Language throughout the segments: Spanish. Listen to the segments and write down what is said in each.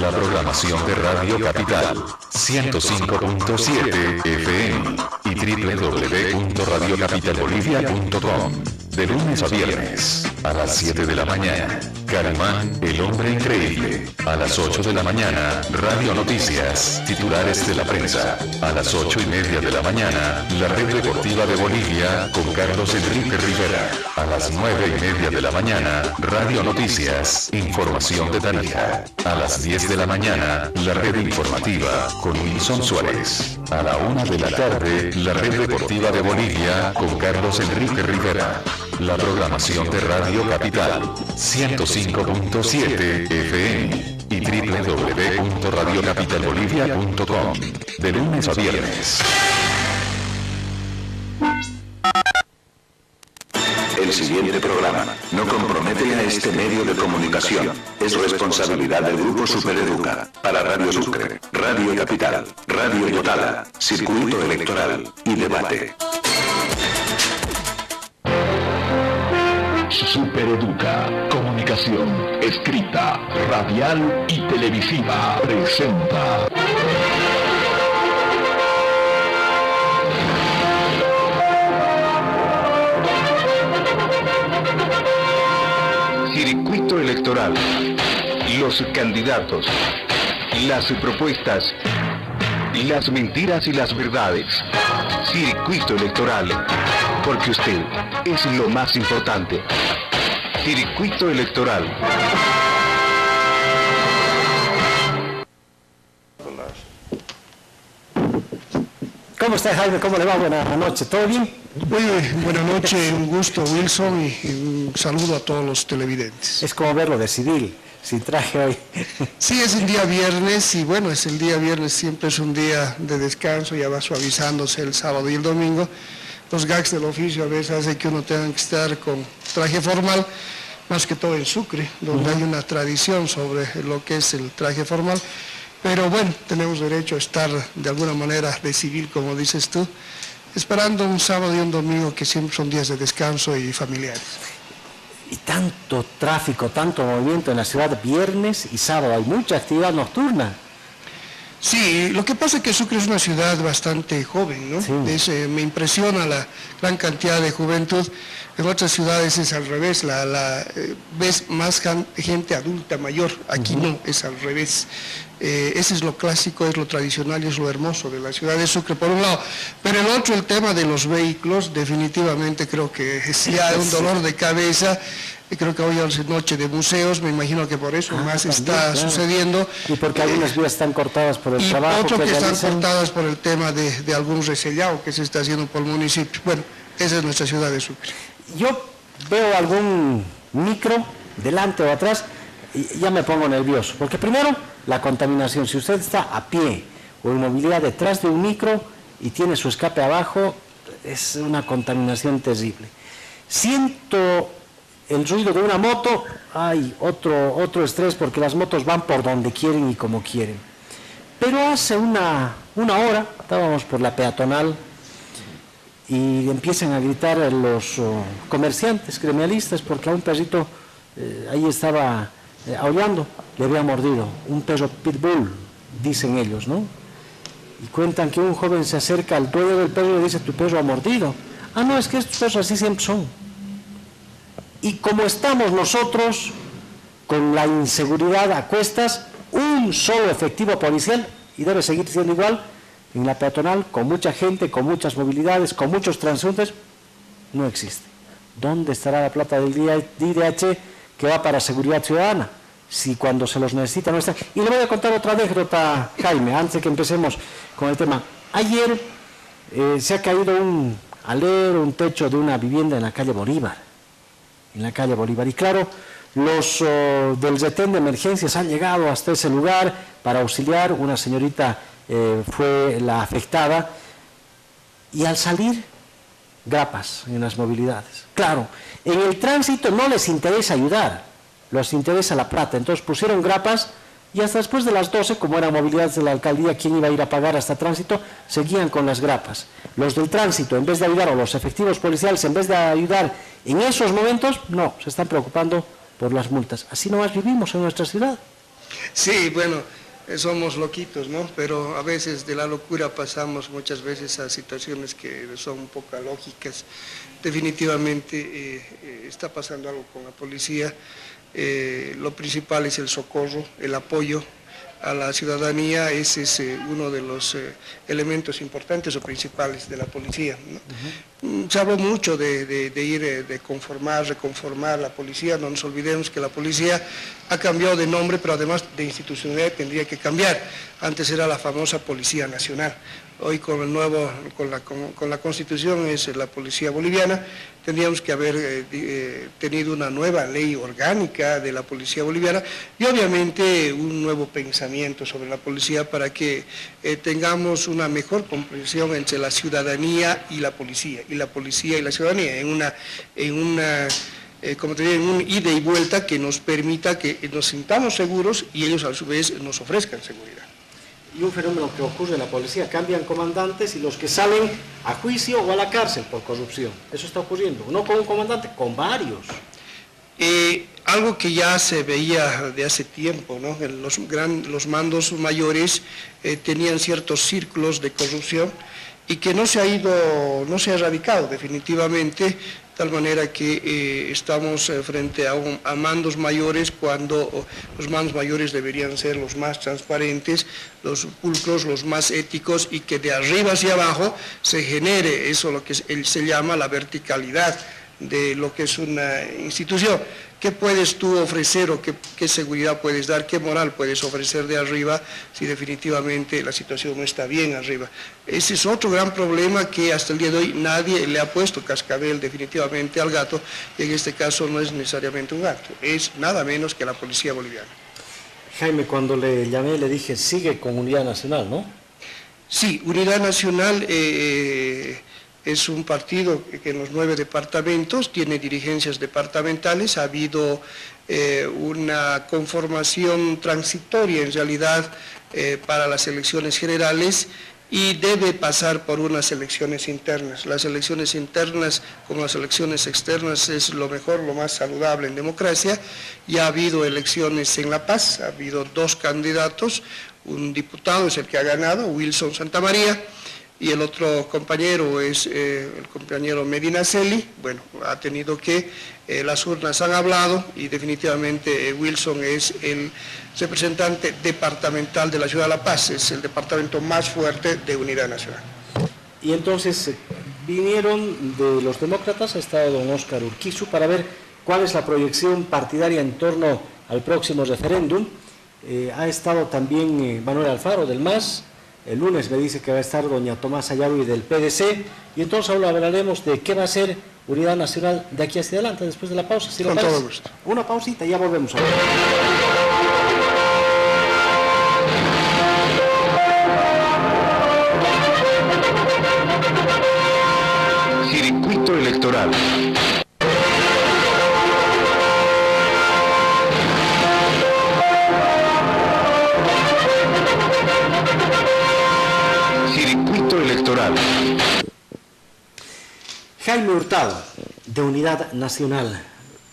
La programación de Radio Capital 105.7 FM y www.radiocapitalbolivia.com. De lunes a viernes, a las 7 de la mañana, Carimán, el hombre increíble. A las 8 de la mañana, Radio Noticias, titulares de la prensa. A las 8:30 de la mañana, la Red Deportiva de Bolivia, con Carlos Enrique Rivera. A las 9:30 de la mañana, Radio Noticias, información de Tarija. A las 10 de la mañana, la Red Informativa, con Wilson Suárez. A la 1 de la tarde, la Red Deportiva de Bolivia, con Carlos Enrique Rivera. La programación de Radio Capital 105.7 FM y www.radiocapitalbolivia.com. De lunes a viernes. El siguiente programa no compromete a este medio de comunicación. Es responsabilidad del Grupo Supereduca. Para Radio Sucre, Radio Capital, Radio Yotala, Circuito Electoral y Debate. Supereduca, comunicación, escrita, radial y televisiva, presenta Circuito Electoral. Los candidatos, las propuestas, las mentiras y las verdades. Circuito Electoral, porque usted es lo más importante. Circuito Electoral. ¿Cómo está, Jaime? ¿Cómo le va? Buenas noches. ¿Todo bien? Buenas noches, un gusto, Wilson, y un saludo a todos los televidentes. Es como verlo de civil, sin traje hoy. Sí, es el día viernes, y bueno, es el día viernes, siempre es un día de descanso, ya va suavizándose el sábado y el domingo. Los gags del oficio a veces hacen que uno tenga que estar con traje formal, más que todo en Sucre, donde hay una tradición sobre lo que es el traje formal. Pero bueno, tenemos derecho a estar de alguna manera de civil, como dices tú, esperando un sábado y un domingo que siempre son días de descanso y familiares. Y tanto tráfico, tanto movimiento en la ciudad viernes y sábado, hay mucha actividad nocturna. Sí, lo que pasa es que Sucre es una ciudad bastante joven, ¿no? Sí. Me impresiona la gran cantidad de juventud. En otras ciudades es al revés, ves más gente adulta, mayor. Aquí no, es al revés. Ese es lo clásico, es lo tradicional y es lo hermoso de la ciudad de Sucre, por un lado. Pero el otro, el tema de los vehículos, definitivamente creo que es ya un dolor de cabeza. Creo que hoy es noche de museos, me imagino que por eso más también, está sucediendo. Y porque algunas vías están cortadas por el trabajo. Y otro que están cortadas por el tema de algún resellado que se está haciendo por el municipio. Bueno, esa es nuestra ciudad de Sucre. Yo veo algún micro delante o atrás y ya me pongo nervioso, porque primero la contaminación, si usted está a pie o en movilidad detrás de un micro y tiene su escape abajo, es una contaminación terrible. Siento el ruido de una moto, hay otro estrés, porque las motos van por donde quieren y como quieren. Pero hace una hora estábamos por la peatonal y empiezan a gritar los comerciantes, gremialistas, porque a un perrito ahí estaba aullando, le había mordido, un perro pitbull, dicen ellos, ¿no? Y cuentan que un joven se acerca al dueño del perro y le dice: tu perro ha mordido. Ah, no, es que estos perros así siempre son. Y como estamos nosotros con la inseguridad a cuestas, un solo efectivo policial, y debe seguir siendo igual, en la peatonal, con mucha gente, con muchas movilidades, con muchos transeúntes, no existe. ¿Dónde estará la plata del IDH que va para seguridad ciudadana? Si cuando se los necesita no está. Y le voy a contar otra anécdota, Jaime, antes de que empecemos con el tema. Ayer se ha caído un alero, un techo de una vivienda en la calle Bolívar. Y claro, los del retén de emergencias han llegado hasta ese lugar para auxiliar. Una señorita fue la afectada, y al salir, grapas en las movilidades. Claro, en el tránsito no les interesa ayudar, les interesa la plata, entonces pusieron grapas, y hasta después de las 12, como eran movilidades de la alcaldía, ¿quién iba a ir a pagar hasta tránsito? Seguían con las grapas. Los del tránsito, en vez de ayudar, o los efectivos policiales, en vez de ayudar en esos momentos, no, se están preocupando por las multas. Así nomás vivimos en nuestra ciudad. Sí, bueno, somos loquitos, ¿no? Pero a veces de la locura pasamos muchas veces a situaciones que son un poco lógicas. Definitivamente está pasando algo con la policía. Lo principal es el socorro, el apoyo a la ciudadanía. Ese es uno de los elementos importantes o principales de la policía, ¿no? Se habló mucho de conformar, reconformar la policía. No nos olvidemos que la policía ha cambiado de nombre, pero además de institucionalidad tendría que cambiar. Antes era la famosa Policía Nacional. Hoy con la Constitución es la Policía Boliviana. Tendríamos que haber tenido una nueva ley orgánica de la Policía Boliviana y obviamente un nuevo pensamiento sobre la policía para que tengamos una mejor comprensión entre la ciudadanía y la policía y la ciudadanía en un ida y vuelta que nos permita que nos sintamos seguros y ellos a su vez nos ofrezcan seguridad. Y un fenómeno que ocurre en la policía, cambian comandantes y los que salen a juicio o a la cárcel por corrupción. Eso está ocurriendo, no con un comandante, con varios. Algo que ya se veía de hace tiempo, ¿no? Los mandos mayores tenían ciertos círculos de corrupción y que no se ha erradicado definitivamente, de tal manera que estamos frente a mandos mayores cuando los mandos mayores deberían ser los más transparentes, los pulcros, los más éticos y que de arriba hacia abajo se genere eso lo que se llama la verticalidad de lo que es una institución. ¿Qué puedes tú ofrecer o qué seguridad puedes dar, qué moral puedes ofrecer de arriba si definitivamente la situación no está bien arriba? Ese es otro gran problema que hasta el día de hoy nadie le ha puesto cascabel definitivamente al gato, y en este caso no es necesariamente un gato, es nada menos que la policía boliviana. Jaime, cuando le llamé le dije, sigue con Unidad Nacional, ¿no? Sí, Unidad Nacional es un partido que en los 9 departamentos tiene dirigencias departamentales. Ha habido una conformación transitoria en realidad para las elecciones generales y debe pasar por unas elecciones internas. Las elecciones internas, como las elecciones externas, es lo mejor, lo más saludable en democracia. Ya ha habido elecciones en La Paz, ha habido 2 candidatos, un diputado es el que ha ganado, Wilson Santamaría, y el otro compañero es el compañero Medina Celi. Bueno, ha tenido que, las urnas han hablado y definitivamente Wilson es el representante departamental de la ciudad de La Paz, es el departamento más fuerte de Unidad Nacional. Y entonces vinieron de los demócratas, ha estado don Óscar Urquizu para ver cuál es la proyección partidaria en torno al próximo referéndum. Ha estado también Manuel Alfaro del MAS. El lunes me dice que va a estar doña Tomasa Yarui del PDC, y entonces ahora hablaremos de qué va a ser Unidad Nacional de aquí hacia adelante, después de la pausa. ¿Sí? Con todo gusto. Una pausita y ya volvemos a ver. Circuito electoral. Circuito electoral. Jaime Hurtado, de Unidad Nacional.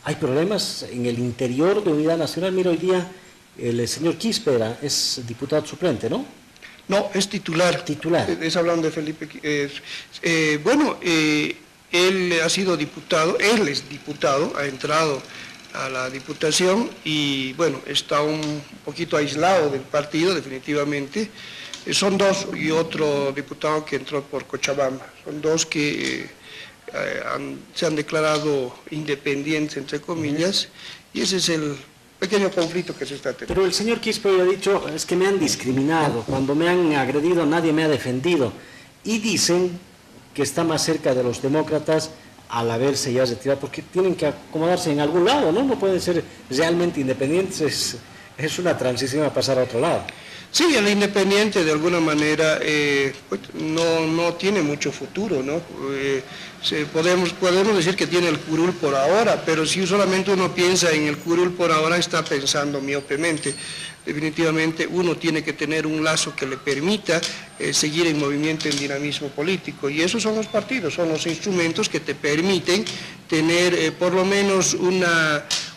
¿Hay problemas en el interior de Unidad Nacional? Mira, hoy día el señor Quispe es diputado suplente, ¿no? No, es titular. Titular. Es hablando de Felipe. Él ha sido diputado, él es diputado, ha entrado a la diputación y bueno, está un poquito aislado del partido definitivamente. Son 2 y otro diputado que entró por Cochabamba. Son 2 que se han declarado independientes, entre comillas, y ese es el pequeño conflicto que se está teniendo. Pero el señor Quispe ha dicho, es que me han discriminado, cuando me han agredido nadie me ha defendido, y dicen que está más cerca de los demócratas al haberse ya retirado, porque tienen que acomodarse en algún lado, ¿no? No pueden ser realmente independientes, es una transición a pasar a otro lado. Sí, el independiente de alguna manera no tiene mucho futuro, ¿no? Podemos decir que tiene el curul por ahora, pero si solamente uno piensa en el curul por ahora, está pensando miopemente. Definitivamente uno tiene que tener un lazo que le permita seguir en movimiento, en dinamismo político, y esos son los partidos, son los instrumentos que te permiten tener por lo menos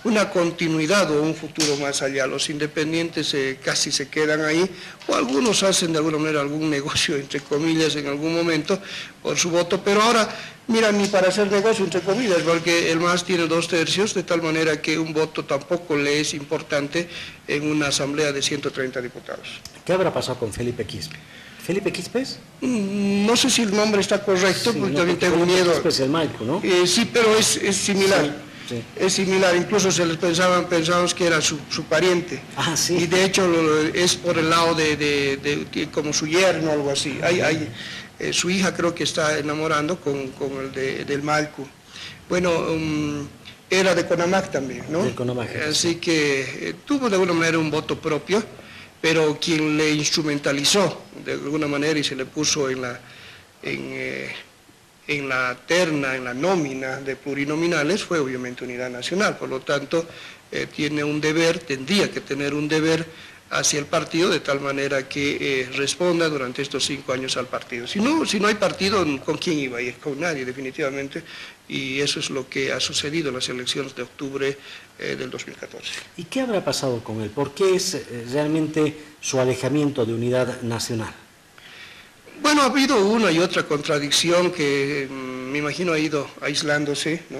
una continuidad o un futuro más allá. Los independientes casi se quedan ahí, o algunos hacen de alguna manera algún negocio, entre comillas, en algún momento por su voto, pero ahora, mira, ni para hacer negocio, entre comillas, porque el MAS tiene 2/3, de tal manera que un voto tampoco le es importante en una asamblea de 130 diputados. ¿Qué habrá pasado con Felipe Quispe? ¿Felipe Quispe es? No sé si el nombre está correcto, Sí, porque no, también porque tengo Felipe miedo. Quispe es el Maico, ¿no? Sí, pero es similar. Sí, sí. Es similar, incluso se les pensábamos que era su pariente. Ah, sí. Y de hecho es por el lado de como su yerno o algo así. Su hija creo que está enamorando con el del Malcu. Bueno, era de Conamac también, ¿no? De Conamac. Así que tuvo de alguna manera un voto propio, pero quien le instrumentalizó de alguna manera y se le puso en la terna, en la nómina de plurinominales, fue obviamente Unidad Nacional. Por lo tanto, tiene un deber, tendría que tener un deber hacia el partido, de tal manera que responda durante estos 5 años al partido. Si no hay partido, ¿con quién iba a ir? Con nadie, definitivamente, y eso es lo que ha sucedido en las elecciones de octubre del 2014. ¿Y qué habrá pasado con él? ¿Por qué es realmente su alejamiento de Unidad Nacional? Bueno, ha habido una y otra contradicción que me imagino ha ido aislándose, ¿no?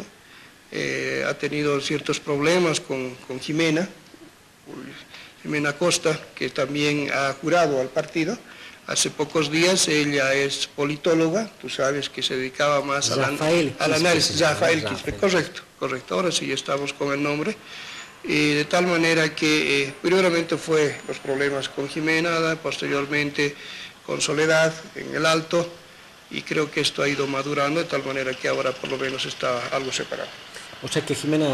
Ha tenido ciertos problemas con Jimena Costa, que también ha jurado al partido. Hace pocos días ella es politóloga, tú sabes que se dedicaba más al análisis. Rafael Quispe, correcto. Ahora sí estamos con el nombre. De tal manera que primeramente fue los problemas con Jimena, posteriormente con Soledad en el Alto, y creo que esto ha ido madurando de tal manera que ahora por lo menos está algo separado. O sea que Jimena,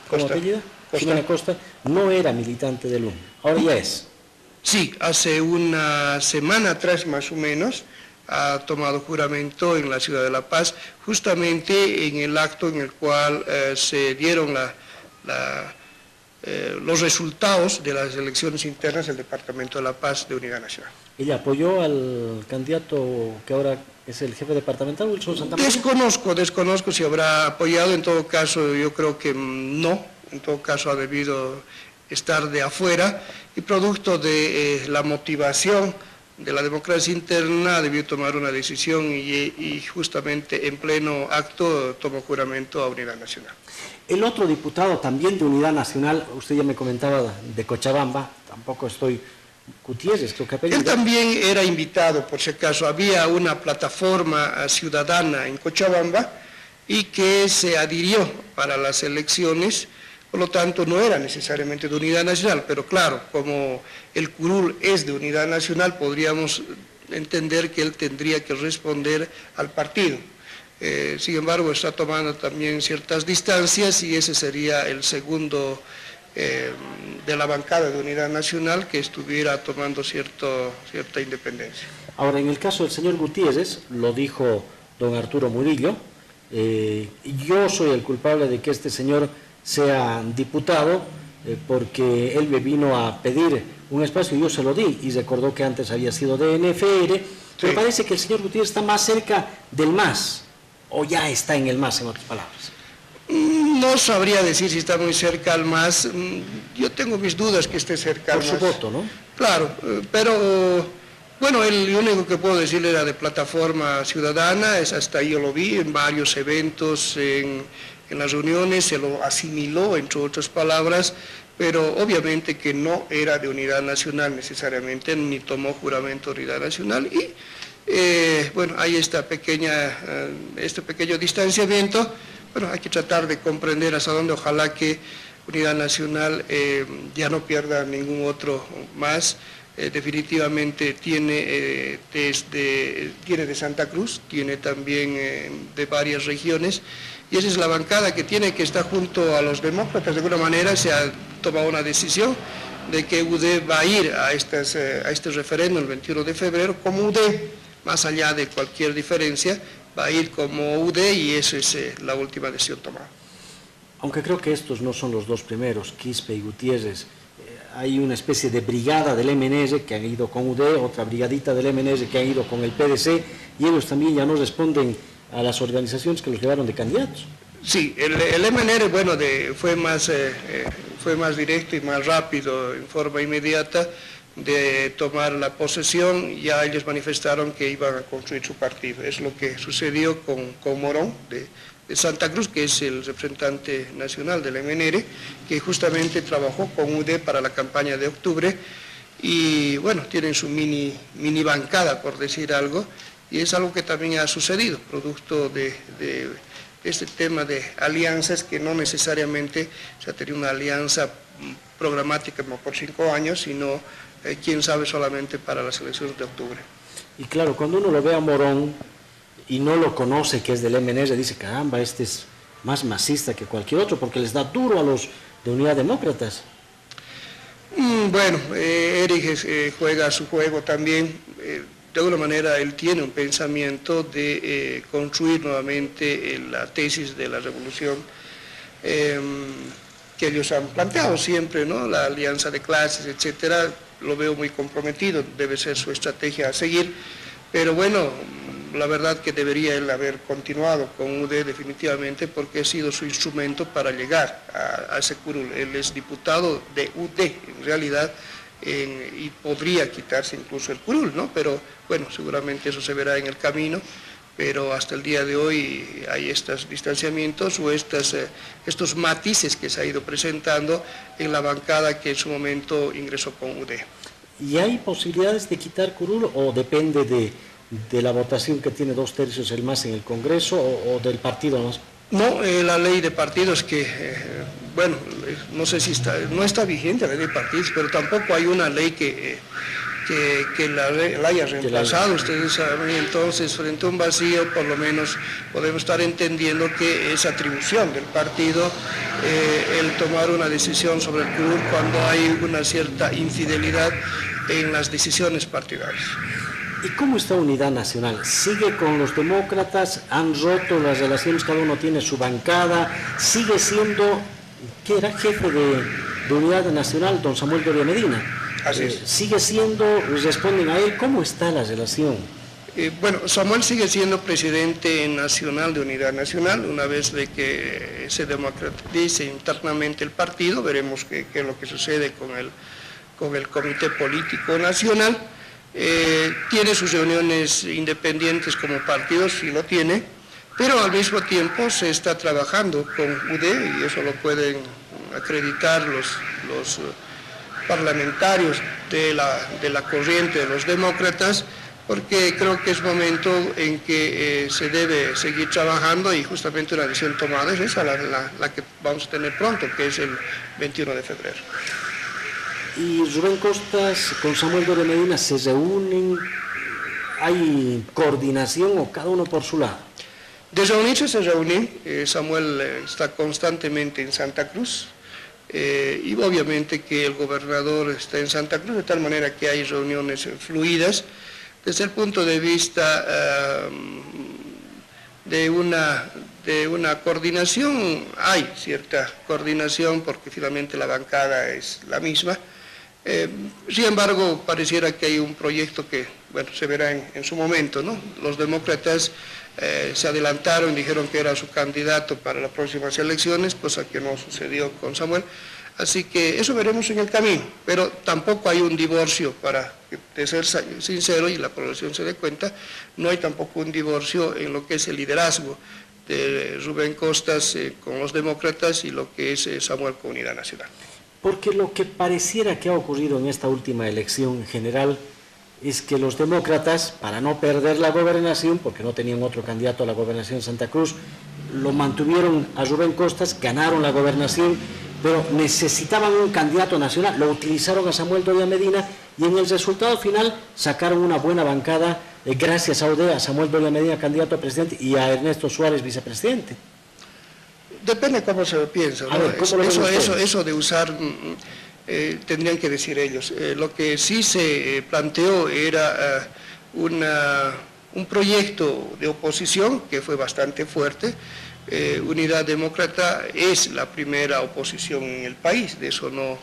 ¿cómo apellida? Jimena Costa no era militante del UN, ahora ya es. Sí, hace una semana atrás más o menos ha tomado juramento en la ciudad de La Paz, justamente en el acto en el cual se dieron los resultados de las elecciones internas del Departamento de La Paz de Unidad Nacional. ¿Ella apoyó al candidato que ahora es el jefe departamental, Wilson Santa María? Desconozco si habrá apoyado, en todo caso yo creo que no, en todo caso ha debido estar de afuera, y producto de la motivación de la democracia interna debió tomar una decisión y justamente en pleno acto tomó juramento a Unidad Nacional. El otro diputado también de Unidad Nacional, usted ya me comentaba de Cochabamba, tampoco estoy... Gutiérrez, creo que apellido. Él también era invitado, por si acaso, había una plataforma ciudadana en Cochabamba y que se adhirió para las elecciones, por lo tanto no era necesariamente de Unidad Nacional, pero claro, como el curul es de Unidad Nacional, podríamos entender que él tendría que responder al partido. Sin embargo, está tomando también ciertas distancias y ese sería el segundo de la bancada de Unidad Nacional que estuviera tomando cierta independencia. Ahora, en el caso del señor Gutiérrez, lo dijo don Arturo Murillo, yo soy el culpable de que este señor sea diputado porque él me vino a pedir un espacio y yo se lo di, y recordó que antes había sido de NFR, pero parece que el señor Gutiérrez está más cerca del MAS, o ya está en el MAS, en otras palabras. No sabría decir si está muy cerca al MAS, yo tengo mis dudas que esté cerca al MAS. Por su voto, ¿no? Claro, pero bueno, lo único que puedo decirle era de Plataforma Ciudadana, hasta ahí yo lo vi en varios eventos, en las reuniones, se lo asimiló, entre otras palabras, pero obviamente que no era de Unidad Nacional necesariamente, ni tomó juramento de Unidad Nacional, y bueno, hay este pequeño distanciamiento. Bueno, hay que tratar de comprender hasta dónde, ojalá que Unidad Nacional ya no pierda ningún otro más. Definitivamente tiene de Santa Cruz, tiene también de varias regiones, y esa es la bancada que tiene, que está junto a los demócratas. De alguna manera se ha tomado una decisión de que UD va a ir a este referéndum el 21 de febrero como UD, más allá de cualquier diferencia, va a ir como UD, y esa es la última decisión tomada. Aunque creo que estos no son los dos primeros, Quispe y Gutiérrez, hay una especie de brigada del MNR que han ido con UD, otra brigadita del MNR que han ido con el PDC, y ellos también ya no responden a las organizaciones que los llevaron de candidatos. Sí, el MNR, bueno, fue más directo y más rápido, en forma inmediata, de tomar la posesión. Ya ellos manifestaron que iban a construir su partido. Es lo que sucedió con Morón de Santa Cruz, que es el representante nacional del MNR, que justamente trabajó con UD para la campaña de octubre, y bueno, tienen su mini bancada, por decir algo, y es algo que también ha sucedido, producto de este tema de alianzas, que no necesariamente se ha tenido una alianza programática como por 5 años, sino, quién sabe, solamente para las elecciones de octubre. Y claro, cuando uno lo ve a Morón y no lo conoce, que es del MNR, dice, caramba, este es más masista que cualquier otro, porque les da duro a los de Unidad Demócratas. Bueno, Eric juega su juego también. De alguna manera él tiene un pensamiento de construir nuevamente la tesis de la revolución que ellos han planteado siempre, ¿no? La alianza de clases, etcétera. Lo veo muy comprometido, debe ser su estrategia a seguir, pero bueno, la verdad que debería él haber continuado con UD definitivamente, porque ha sido su instrumento para llegar a ese curul. Él es diputado de UD en realidad, y podría quitarse incluso el curul, ¿no? Pero bueno, seguramente eso se verá en el camino, pero hasta el día de hoy hay estos distanciamientos o estos matices que se ha ido presentando en la bancada que en su momento ingresó con UD. ¿Y hay posibilidades de quitar curul o depende de la votación que tiene 2/3 el MAS en el Congreso o del partido más? No, la ley de partidos que, bueno, no sé si no está vigente la ley de partidos, pero tampoco hay una ley que la haya reemplazado. Ustedes saben, entonces, frente a un vacío, por lo menos podemos estar entendiendo que es atribución del partido el tomar una decisión sobre el curul cuando hay una cierta infidelidad en las decisiones partidarias. ¿Y cómo está Unidad Nacional? ¿Sigue con los demócratas? ¿Han roto las relaciones? ¿Cada uno tiene su bancada? ¿Sigue siendo, qué era, jefe de Unidad Nacional, don Samuel Doria Medina? Así es. ¿Sigue siendo, responden a él? ¿Cómo está la relación? Bueno, Samuel sigue siendo presidente nacional de Unidad Nacional. Una vez de que se democratice internamente el partido, veremos qué es lo que sucede con el Comité Político Nacional. Tiene sus reuniones independientes como partido, sí lo tiene, pero al mismo tiempo se está trabajando con UD, y eso lo pueden acreditar los parlamentarios de la corriente de los demócratas, porque creo que es momento en que se debe seguir trabajando, y justamente una decisión tomada es esa, la que vamos a tener pronto, que es el 21 de febrero. ¿Y Rubén Costas con Samuel Doria Medina se reúnen? ¿Hay coordinación o cada uno por su lado? De reunirse se reúnen. Samuel está constantemente en Santa Cruz, y obviamente que el gobernador está en Santa Cruz, de tal manera que hay reuniones fluidas. Desde el punto de vista de una coordinación, hay cierta coordinación porque finalmente la bancada es la misma. Sin embargo, pareciera que hay un proyecto que, bueno, se verá en su momento, ¿no? Los demócratas se adelantaron, dijeron que era su candidato para las próximas elecciones, cosa que no sucedió con Samuel. Así que eso veremos en el camino, pero tampoco hay un divorcio, para de ser sincero y la población se dé cuenta, no hay tampoco un divorcio en lo que es el liderazgo de Rubén Costas con los demócratas y lo que es Samuel con Unidad Nacional. Porque lo que pareciera que ha ocurrido en esta última elección general es que los demócratas, para no perder la gobernación, porque no tenían otro candidato a la gobernación de Santa Cruz, lo mantuvieron a Rubén Costas, ganaron la gobernación, pero necesitaban un candidato nacional, lo utilizaron a Samuel Doria Medina, y en el resultado final sacaron una buena bancada gracias a UD, a Samuel Doria Medina candidato a presidente y a Ernesto Suárez vicepresidente. Depende cómo se lo piensa, ¿no? Ver, eso de usar, tendrían que decir ellos. Lo que sí se planteó era un proyecto de oposición que fue bastante fuerte. Unidad Demócrata es la primera oposición en el país, de eso no,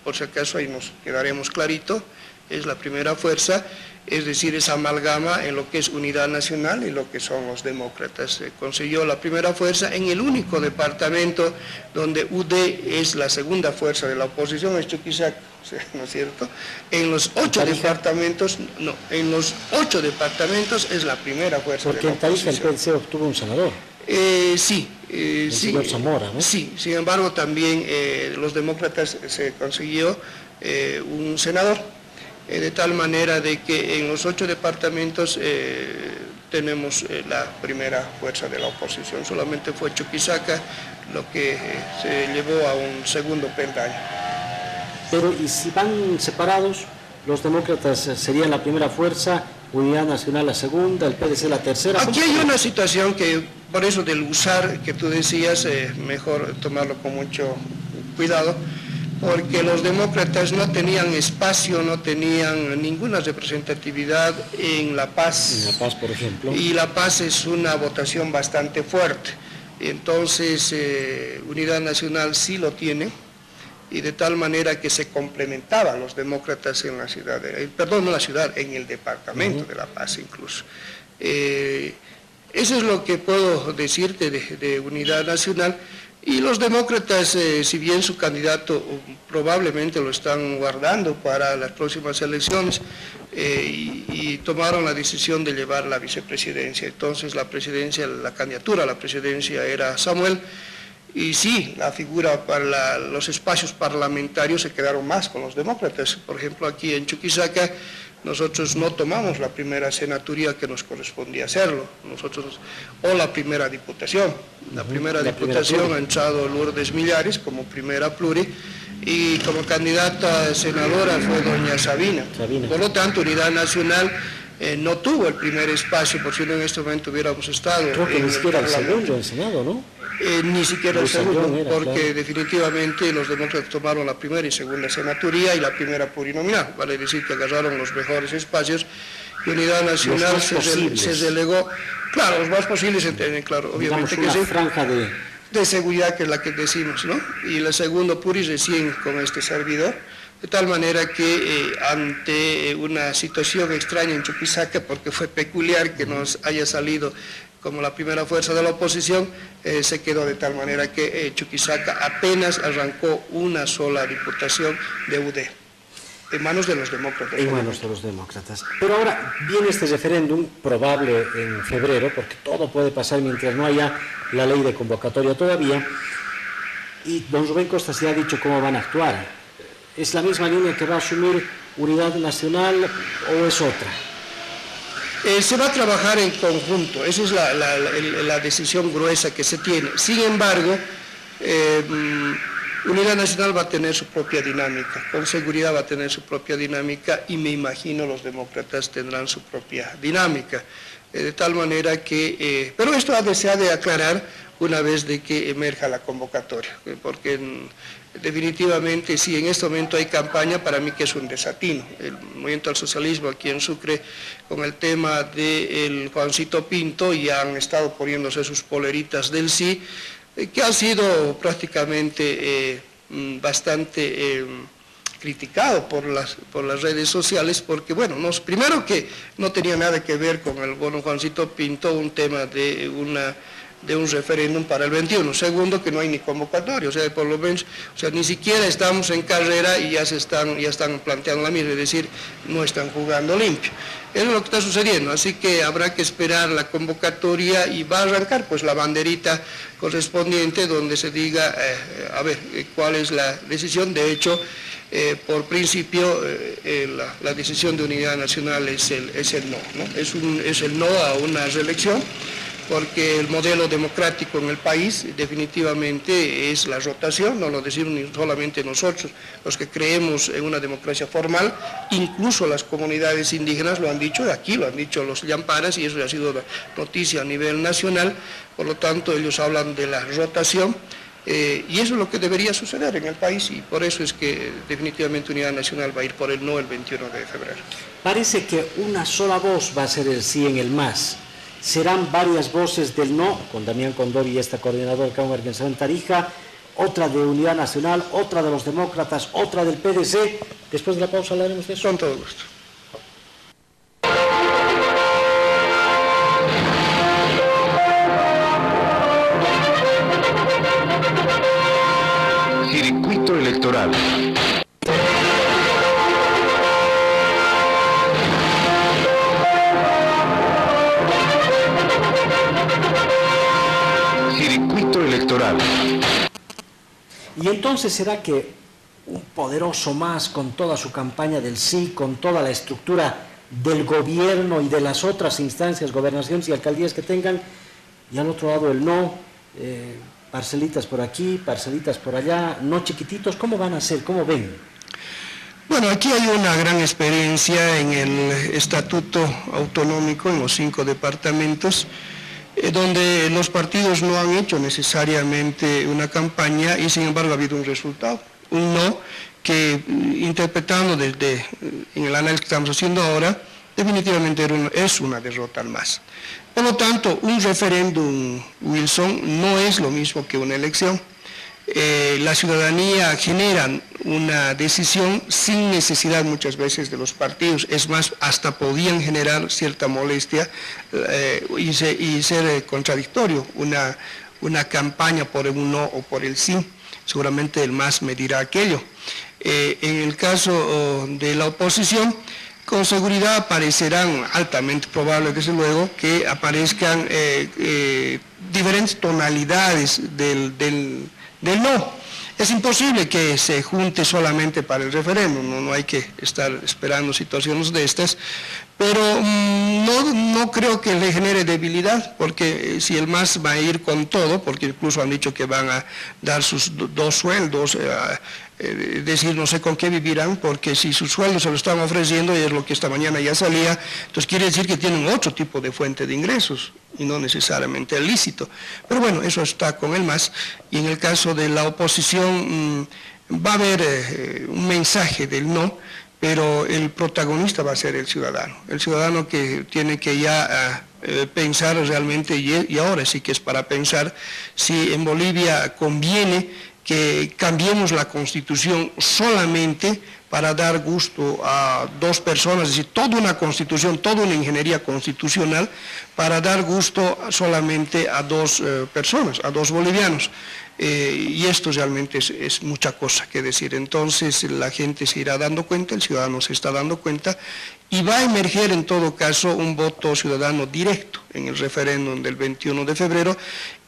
por si acaso ahí nos quedaremos clarito, es la primera fuerza, es decir, esa amalgama en lo que es Unidad Nacional y lo que son los demócratas. Se consiguió la primera fuerza en el único departamento donde UD es la segunda fuerza de la oposición, es Chuquisaca, ¿no es cierto? En los 8 departamentos, no, en los 8 departamentos es la primera fuerza de la oposición. Porque en Tarija el PDC obtuvo un senador. Sí, el señor Zamora, ¿no? Sí, sin embargo también los demócratas se consiguió un senador, de tal manera de que en los 8 departamentos tenemos la primera fuerza de la oposición. Solamente fue Chuquisaca lo que se llevó a un segundo peldaño. Pero ¿y si van separados? Los demócratas serían la primera fuerza, Unidad Nacional la segunda, el PDC la tercera. Aquí hay una situación que, por eso del usar que tú decías, mejor tomarlo con mucho cuidado, porque los demócratas no tenían espacio, no tenían ninguna representatividad en La Paz. En La Paz, por ejemplo. Y La Paz es una votación bastante fuerte. Entonces, Unidad Nacional sí lo tiene, y de tal manera que se complementaban los demócratas en la ciudad, perdón, no en la ciudad, en el departamento de La Paz incluso. Eso es lo que puedo decirte de Unidad Nacional. Y los demócratas, si bien su candidato probablemente lo están guardando para las próximas elecciones, y tomaron la decisión de llevar la vicepresidencia. Entonces la presidencia, la candidatura a la presidencia era Samuel, y sí, la figura para los espacios parlamentarios se quedaron más con los demócratas. Por ejemplo, aquí en Chuquisaca, nosotros no tomamos la primera senaturía que nos correspondía hacerlo, o la primera diputación. La primera diputación ha entrado Lourdes Millares como primera pluri, y como candidata senadora fue doña Sabina. Por lo tanto, Unidad Nacional no tuvo el primer espacio, por si no en este momento hubiéramos estado. Creo que ni siquiera el segundo en Senado, ¿no? Ni siquiera el segundo, porque definitivamente los demócratas tomaron la primera y segunda senaturía y la primera plurinominal, vale decir que agarraron los mejores espacios, y Unidad Nacional se delegó, claro, los más posibles, claro, obviamente que sí, franja de seguridad, que es la que decimos, ¿no? Y el segundo pluri recién con este servidor, de tal manera que ante una situación extraña en Chuquisaca, porque fue peculiar que nos haya salido como la primera fuerza de la oposición, se quedó de tal manera que Chuquisaca apenas arrancó una sola diputación de UD, en manos de los demócratas. En manos de los demócratas. Pero ahora viene este referéndum probable en febrero, porque todo puede pasar mientras no haya la ley de convocatoria todavía, y don Rubén Costas ya ha dicho cómo van a actuar. ¿Es la misma línea que va a asumir Unidad Nacional o es otra? Se va a trabajar en conjunto, esa es la decisión gruesa que se tiene. Sin embargo, Unidad Nacional va a tener su propia dinámica, con seguridad va a tener su propia dinámica, y me imagino los demócratas tendrán su propia dinámica. De tal manera que, pero esto se ha de aclarar una vez de que emerja la convocatoria, porque definitivamente sí, en este momento hay campaña, para mí que es un desatino. El movimiento al socialismo aquí en Sucre, con el tema del Juancito Pinto, ya han estado poniéndose sus poleritas del sí, que ha sido prácticamente bastante criticado por las redes sociales, porque bueno, primero que no tenía nada que ver con el bono Juancito Pinto, un tema de un referéndum para el 21. Segundo, que no hay ni convocatoria, o sea, por lo menos, o sea, ni siquiera estamos en carrera y ya están planteando la misma, es decir, no están jugando limpio. Eso es lo que está sucediendo, así que habrá que esperar la convocatoria y va a arrancar pues la banderita correspondiente donde se diga, a ver, cuál es la decisión. De hecho, por principio, la decisión de Unidad Nacional es el no, ¿no? Es el no a una reelección, porque el modelo democrático en el país definitivamente es la rotación, no lo decimos ni solamente nosotros, los que creemos en una democracia formal, incluso las comunidades indígenas lo han dicho, aquí lo han dicho los Llamparas, y eso ha sido la noticia a nivel nacional. Por lo tanto ellos hablan de la rotación, y eso es lo que debería suceder en el país, y por eso es que definitivamente Unidad Nacional va a ir por el no el 21 de febrero. Parece que una sola voz va a ser el sí en el MAS. Serán varias voces del no, con Damián Condori y esta coordinadora de Cámara Organización en Tarija, otra de Unidad Nacional, otra de los demócratas, otra del PDC. Después de la pausa hablaremos de eso. Con todo gusto. Circuito electoral. Circuito electoral. Y entonces será que un poderoso más con toda su campaña del sí, con toda la estructura del gobierno y de las otras instancias, gobernaciones y alcaldías que tengan, y al otro lado el no, parcelitas por aquí, parcelitas por allá, no chiquititos, ¿cómo van a ser? ¿Cómo ven? Bueno, aquí hay una gran experiencia en el estatuto autonómico en los 5 departamentos, donde los partidos no han hecho necesariamente una campaña y sin embargo ha habido un resultado, un no que interpretando desde en el análisis que estamos haciendo ahora, definitivamente es una derrota al MAS. Por lo tanto, un referéndum, Wilson, no es lo mismo que una elección. La ciudadanía genera una decisión sin necesidad muchas veces de los partidos, es más, hasta podían generar cierta molestia y ser contradictorio, una campaña por un no o por el sí, seguramente el MAS me dirá aquello. En el caso de la oposición, con seguridad aparecerán, altamente probable desde luego, que aparezcan diferentes tonalidades del no. Es imposible que se junte solamente para el referéndum, no hay que estar esperando situaciones de estas, pero no creo que le genere debilidad, porque si el MAS va a ir con todo, porque incluso han dicho que van a dar sus 2 sueldos, decir no sé con qué vivirán, porque si sus sueldos se lo están ofreciendo, y es lo que esta mañana ya salía, entonces quiere decir que tienen otro tipo de fuente de ingresos, y no necesariamente el lícito. Pero bueno, eso está con el MAS, y en el caso de la oposición va a haber un mensaje del no, pero el protagonista va a ser el ciudadano que tiene que ya pensar realmente, y ahora sí que es para pensar, si en Bolivia conviene que cambiemos la Constitución solamente para dar gusto a 2 personas, es decir, toda una Constitución, toda una ingeniería constitucional, para dar gusto solamente a 2 personas, a 2 bolivianos. Y esto realmente es mucha cosa que decir. Entonces la gente se irá dando cuenta, el ciudadano se está dando cuenta, y va a emerger en todo caso un voto ciudadano directo en el referéndum del 21 de febrero,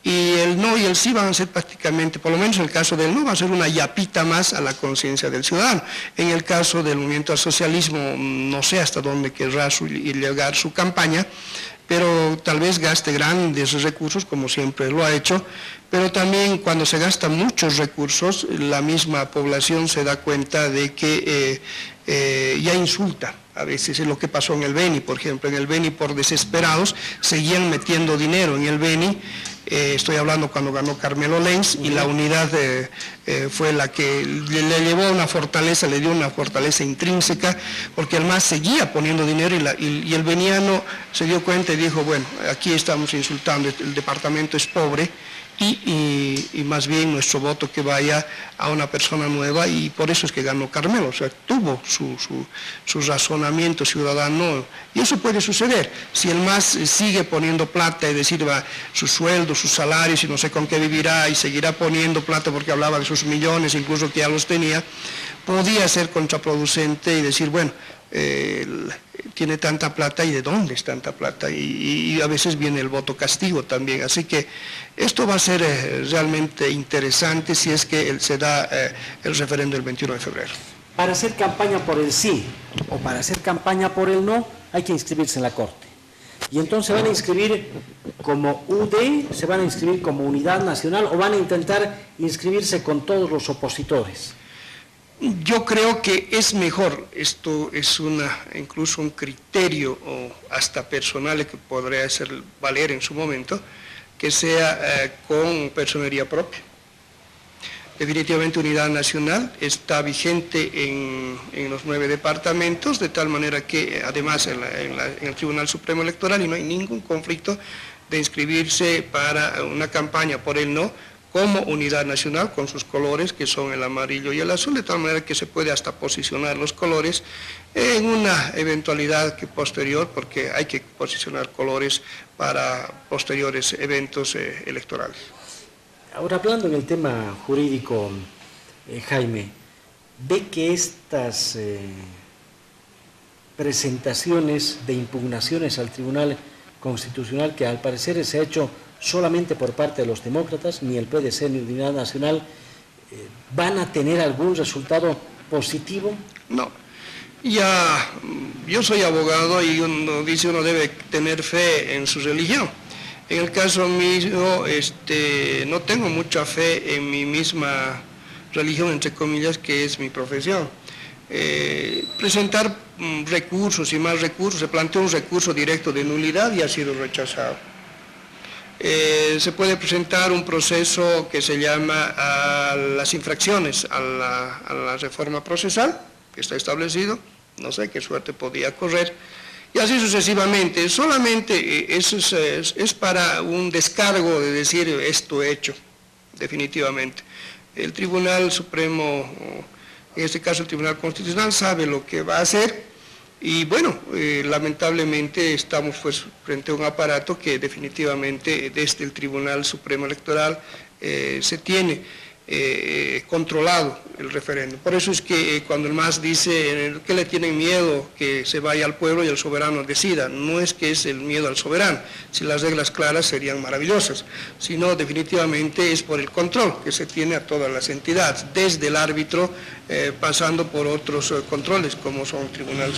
y el no y el sí van a ser prácticamente, por lo menos en el caso del no, va a ser una yapita más a la conciencia del ciudadano. En el caso del movimiento al socialismo, no sé hasta dónde querrá llegar su campaña, pero tal vez gaste grandes recursos, como siempre lo ha hecho, pero también cuando se gastan muchos recursos, la misma población se da cuenta de que ya insulta. A veces es lo que pasó en el Beni, por ejemplo. En el Beni, por desesperados, seguían metiendo dinero en el Beni. Estoy hablando cuando ganó Carmelo Lenz, y la unidad fue la que le llevó una fortaleza, le dio una fortaleza intrínseca, porque el MAS seguía poniendo dinero, y el beniano se dio cuenta y dijo, bueno, aquí estamos insultando, el departamento es pobre, y más bien nuestro voto que vaya a una persona nueva, y por eso es que ganó Carmelo, o sea, tuvo su razonamiento ciudadano, y eso puede suceder. Si el MAS sigue poniendo plata y decir va, sus sueldos, sus salarios, y no sé con qué vivirá, y seguirá poniendo plata porque hablaba de sus millones, incluso que ya los tenía, podía ser contraproducente y decir, bueno, tiene tanta plata, y de dónde es tanta plata, y a veces viene el voto castigo también. Así que esto va a ser realmente interesante si es que se da el referéndum del 21 de febrero. Para hacer campaña por el sí o para hacer campaña por el no, hay que inscribirse en la Corte. Y entonces se van a inscribir como UD, se van a inscribir como Unidad Nacional, o van a intentar inscribirse con todos los opositores. Yo creo que es mejor, esto es incluso un criterio o hasta personal que podría hacer valer en su momento, que sea con personería propia. Definitivamente Unidad Nacional está vigente en los 9 departamentos, de tal manera que además en el Tribunal Supremo Electoral, y no hay ningún conflicto de inscribirse para una campaña por el no como unidad nacional con sus colores que son el amarillo y el azul, de tal manera que se puede hasta posicionar los colores en una eventualidad que posterior, porque hay que posicionar colores para posteriores eventos electorales. Ahora, hablando en el tema jurídico, Jaime, ¿ve que estas presentaciones de impugnaciones al Tribunal Constitucional, que al parecer se ha hecho solamente por parte de los demócratas, ni el PDC ni Unidad Nacional, van a tener algún resultado positivo? No. Ya, yo soy abogado y uno dice uno debe tener fe en su religión. En el caso mío, no tengo mucha fe en mi misma religión, entre comillas, que es mi profesión. Presentar recursos y más recursos, se planteó un recurso directo de nulidad y ha sido rechazado. Se puede presentar un proceso que se llama a las infracciones a la reforma procesal, que está establecido, no sé qué suerte podía correr, y así sucesivamente. Solamente eso es para un descargo de decir esto hecho, definitivamente. El Tribunal Supremo, en este caso el Tribunal Constitucional, sabe lo que va a hacer. Y bueno, lamentablemente estamos pues frente a un aparato que definitivamente desde el Tribunal Supremo Electoral se tiene controlado el referéndum. Por eso es que cuando el MAS dice que le tienen miedo que se vaya al pueblo y el soberano decida, no es que es el miedo al soberano, si las reglas claras serían maravillosas, sino definitivamente es por el control que se tiene a todas las entidades, desde el árbitro, pasando por otros controles como son el Tribunal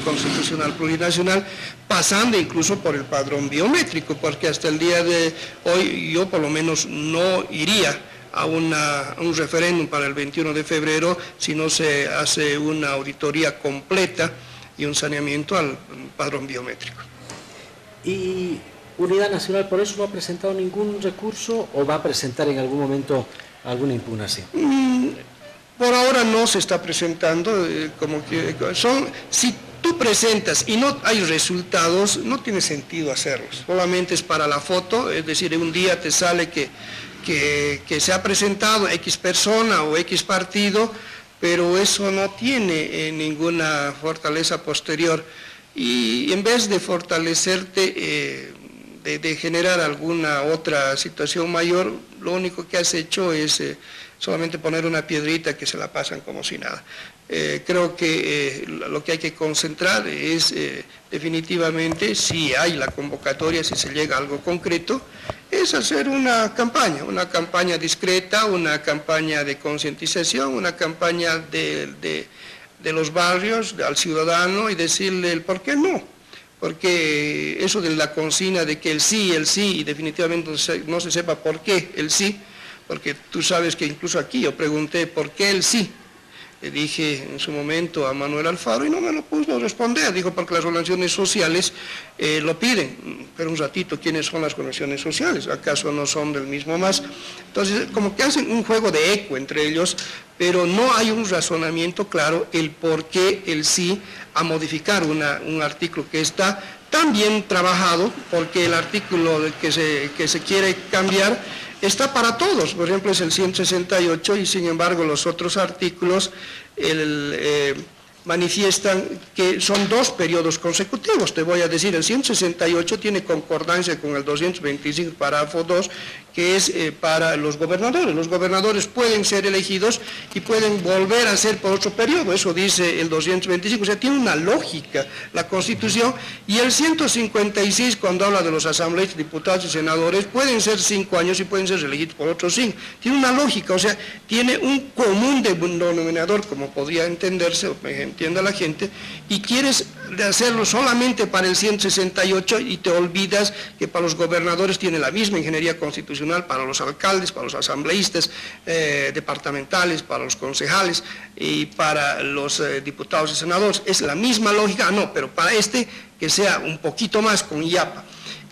Constitucional Plurinacional, pasando incluso por el padrón biométrico, porque hasta el día de hoy yo por lo menos no iría a un referéndum para el 21 de febrero si no se hace una auditoría completa y un saneamiento al padrón biométrico. ¿Y Unidad Nacional por eso no ha presentado ningún recurso o va a presentar en algún momento alguna impugnación? Por ahora no se está presentando, si tú presentas y no hay resultados, no tiene sentido hacerlos, solamente es para la foto, es decir, un día te sale que se ha presentado X persona o X partido, pero eso no tiene ninguna fortaleza posterior. Y en vez de fortalecerte, de generar alguna otra situación mayor, lo único que has hecho es solamente poner una piedrita que se la pasan como si nada. Creo que lo que hay que concentrar es definitivamente, si hay la convocatoria, si se llega a algo concreto, es hacer una campaña discreta, una campaña de concientización, una campaña de los barrios al ciudadano y decirle el por qué no. Porque eso de la consigna de que el sí, y definitivamente no se sepa por qué el sí, porque tú sabes que incluso aquí yo pregunté por qué el sí. Le dije en su momento a Manuel Alfaro y no me lo pudo responder, dijo porque las organizaciones sociales lo piden, pero un ratito, ¿quiénes son las organizaciones sociales? ¿Acaso no son del mismo MAS? Entonces, como que hacen un juego de eco entre ellos, pero no hay un razonamiento claro el por qué el sí a modificar un artículo que está tan bien trabajado, porque el artículo que se quiere cambiar está para todos, por ejemplo es el 168 y sin embargo los otros artículos manifiestan que son 2 periodos consecutivos. Te voy a decir, el 168 tiene concordancia con el 225, párrafo 2, que es para los gobernadores. Los gobernadores pueden ser elegidos y pueden volver a ser por otro periodo, eso dice el 225, o sea, tiene una lógica la Constitución, y el 156, cuando habla de los asambleístas, diputados y senadores, pueden ser 5 años y pueden ser elegidos por otros 5. Tiene una lógica, o sea, tiene un común denominador, como podría entenderse, o entienda la gente, y quieres hacerlo solamente para el 168 y te olvidas que para los gobernadores tiene la misma ingeniería constitucional, para los alcaldes, para los asambleístas departamentales, para los concejales y para los diputados y senadores. Es la misma lógica, no, pero para que sea un poquito más con IAPA.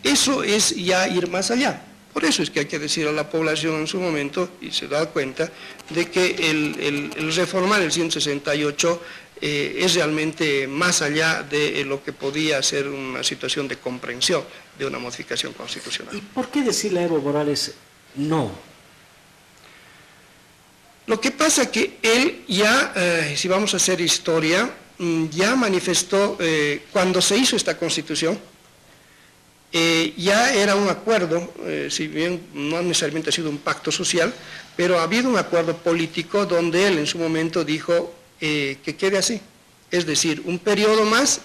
Eso es ya ir más allá. Por eso es que hay que decir a la población en su momento, y se da cuenta, de que el reformar el 168 es realmente más allá de lo que podía ser una situación de comprensión de una modificación constitucional. ¿Y por qué decirle a Evo Morales no Lo que pasa que él ya, si vamos a hacer historia, ya manifestó, cuando se hizo esta Constitución, ya era un acuerdo, si bien no necesariamente ha sido un pacto social, pero ha habido un acuerdo político donde él en su momento dijo que quede así, es decir, un periodo más,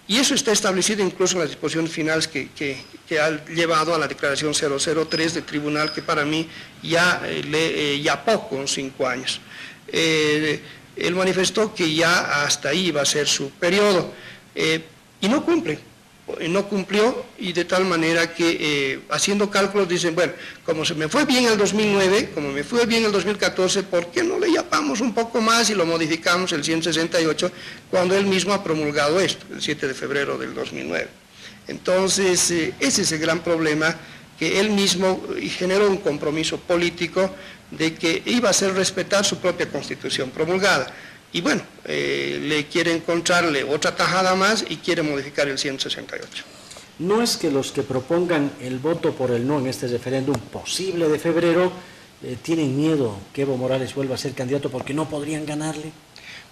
y eso está establecido incluso en las disposiciones finales que ha llevado a la declaración 003 del tribunal, que para mí ya poco, 5 años. Él manifestó que ya hasta ahí iba a ser su periodo, y no cumplió, y de tal manera que haciendo cálculos dicen, bueno, como se me fue bien el 2009, como me fue bien el 2014, ¿por qué no le llamamos un poco más y lo modificamos el 168 cuando él mismo ha promulgado esto, el 7 de febrero del 2009? Entonces, ese es el gran problema, que él mismo generó un compromiso político de que iba a hacer respetar su propia Constitución promulgada. Y bueno, le quiere encontrarle otra tajada más y quiere modificar el 168. No es que los que propongan el voto por el no en este referéndum posible de febrero tienen miedo que Evo Morales vuelva a ser candidato porque no podrían ganarle.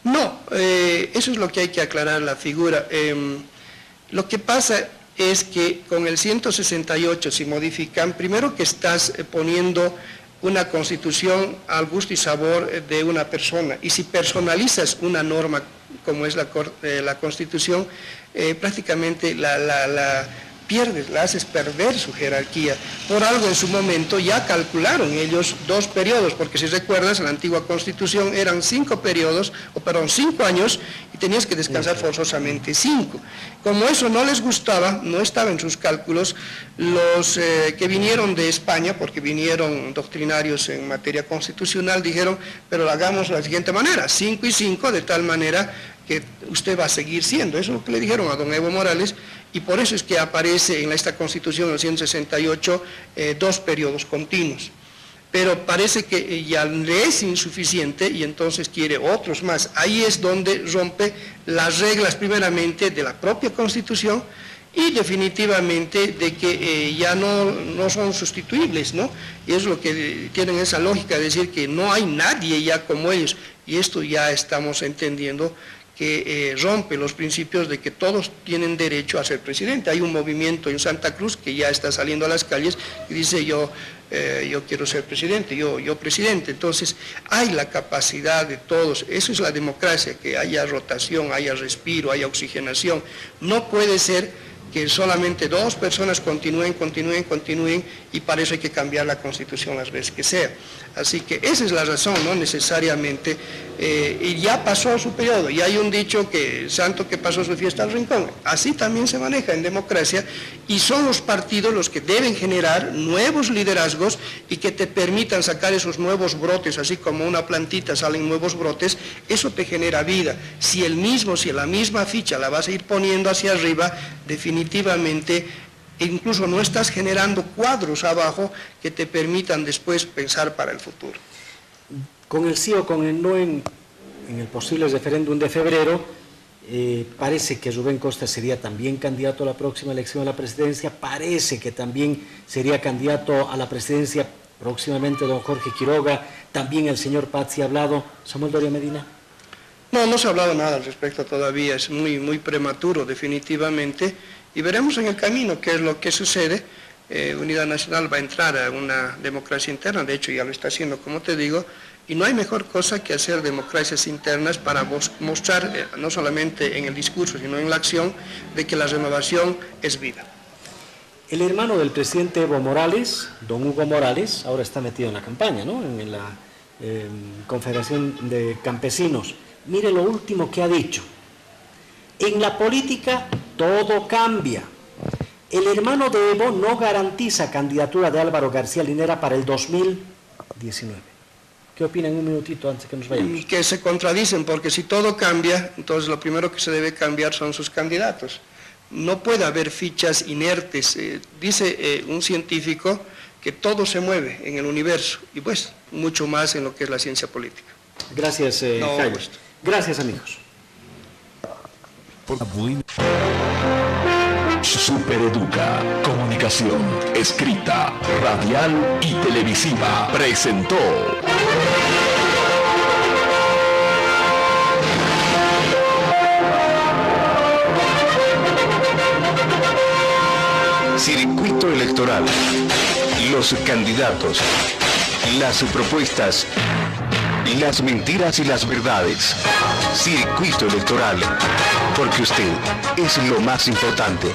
No, eso es lo que hay que aclarar la figura. Lo que pasa es que con el 168 si modifican, primero que estás poniendo una Constitución al gusto y sabor de una persona, y si personalizas una norma como es la Constitución, prácticamente la pierdes, la haces perder su jerarquía. Por algo en su momento ya calcularon ellos 2 periodos, porque si recuerdas, en la antigua Constitución eran 5 años, y tenías que descansar forzosamente 5. Como eso no les gustaba, no estaba en sus cálculos, los que vinieron de España, porque vinieron doctrinarios en materia constitucional, dijeron, pero lo hagamos de la siguiente manera, 5 y 5, de tal manera que usted va a seguir siendo. Eso es lo que le dijeron a don Evo Morales, y por eso es que aparece en esta Constitución, el 168, 2 periodos continuos. Pero parece que ya le es insuficiente y entonces quiere otros más. Ahí es donde rompe las reglas, primeramente, de la propia Constitución, y definitivamente de que ya no son sustituibles, ¿no? Y es lo que tienen esa lógica de decir que no hay nadie ya como ellos, y esto ya estamos entendiendo que rompe los principios de que todos tienen derecho a ser presidente. Hay un movimiento en Santa Cruz que ya está saliendo a las calles y dice yo quiero ser presidente, yo presidente. Entonces hay la capacidad de todos, eso es la democracia, que haya rotación, haya respiro, haya oxigenación. No puede ser que solamente 2 personas continúen, y para eso hay que cambiar la Constitución las veces que sea. Así que esa es la razón, no necesariamente, y ya pasó su periodo, y hay un dicho que santo que pasó su fiesta al rincón. Así también se maneja en democracia, y son los partidos los que deben generar nuevos liderazgos y que te permitan sacar esos nuevos brotes, así como una plantita salen nuevos brotes, eso te genera vida. Si la misma ficha la vas a ir poniendo hacia arriba, definitivamente incluso no estás generando cuadros abajo que te permitan después pensar para el futuro. Con el sí o con el no en el posible referéndum de febrero, parece que Rubén Costa sería también candidato a la próxima elección a la presidencia, parece que también sería candidato a la presidencia próximamente don Jorge Quiroga, también el señor Pazzi ha hablado. Samuel Doria Medina. No se ha hablado nada al respecto todavía, es muy prematuro definitivamente, y veremos en el camino qué es lo que sucede. Unidad Nacional va a entrar a una democracia interna, de hecho ya lo está haciendo, como te digo, y no hay mejor cosa que hacer democracias internas para mostrar, no solamente en el discurso, sino en la acción, de que la renovación es vida. El hermano del presidente Evo Morales, don Hugo Morales, ahora está metido en la campaña, ¿no? En la Confederación de Campesinos. Mire lo último que ha dicho. En la política todo cambia. El hermano de Evo no garantiza candidatura de Álvaro García Linera para el 2019. ¿Qué opinan un minutito antes que nos vayamos? Que se contradicen, porque si todo cambia, entonces lo primero que se debe cambiar son sus candidatos. No puede haber fichas inertes. Dice un científico que todo se mueve en el universo, y pues mucho más en lo que es la ciencia política. Gracias, Jaime. Gracias, amigos. Supereduca, comunicación, escrita, radial y televisiva, presentó los candidatos, las propuestas, las mentiras y las verdades. Circuito Electoral, porque usted es lo más importante.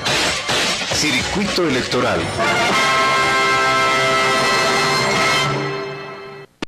Circuito Electoral.